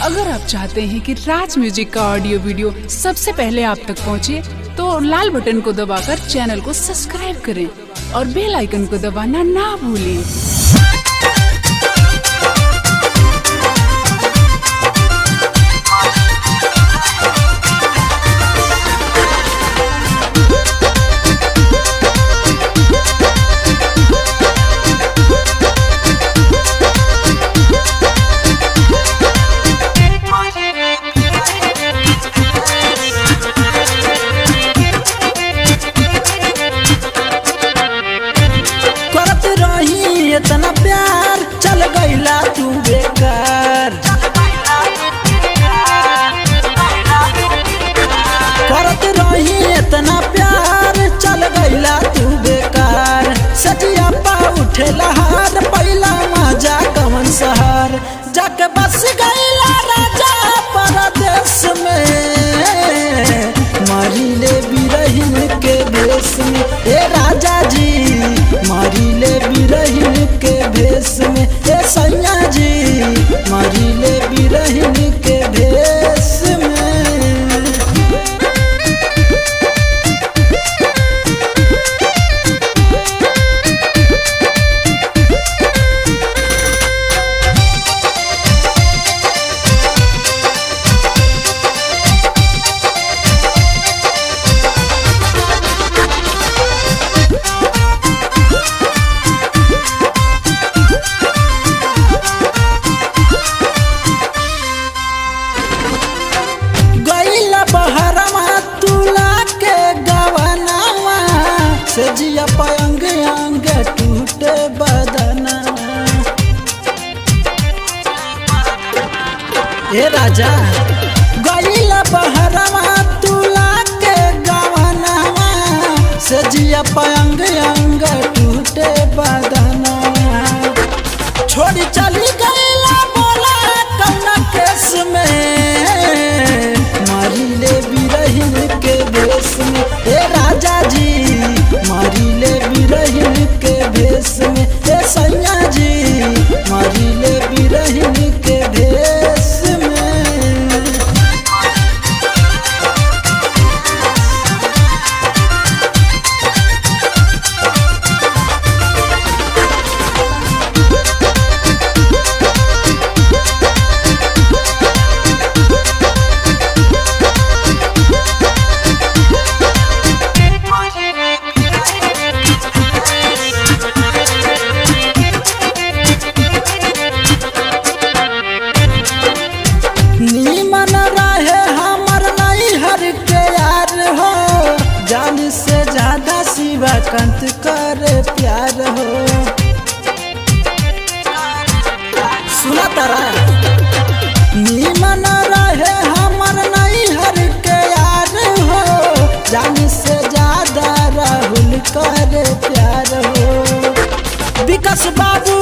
अगर आप चाहते हैं कि राज म्यूजिक का ऑडियो वीडियो सबसे पहले आप तक पहुंचे, तो लाल बटन को दबाकर चैनल को सब्सक्राइब करें और बेल आइकन को दबाना ना भूलें। इतना प्यार चल गईला तू बेकार, करत रही इतना प्यार चल गईला तू बेकार। सजिया पा उठेला हार पहिला मजा कवन शहर, जाके बस गईला राजा परदेश में। मारी ले बिरहिन के भेष में ए राजा जी, मारी ले बिरहिन के भेष में ए सैया जी, मारी ले बिरहिन के भेष में। जिया पायंग अंग टूटे बदना ए राजा गईला बहरवा तुला के गवनवा से जिया पायंग अंग टूटे बदना। छोड़ी चली गईला बोला कौना केस में, मारी ले बिरहिन के भेष में ए राजा जी, मारी ले बिरहिन के भेष में ए सैया जी, मारी ले बिरहिन के भेष में। नीमन रहे हमर नैहर के यार हो, जान से ज्यादा शिवकांत करे प्यार हो। सुना तारा नीमन रहे हमर नैहर के यार हो, जान से ज्यादा राहुल करे प्यार हो। विकास बाबू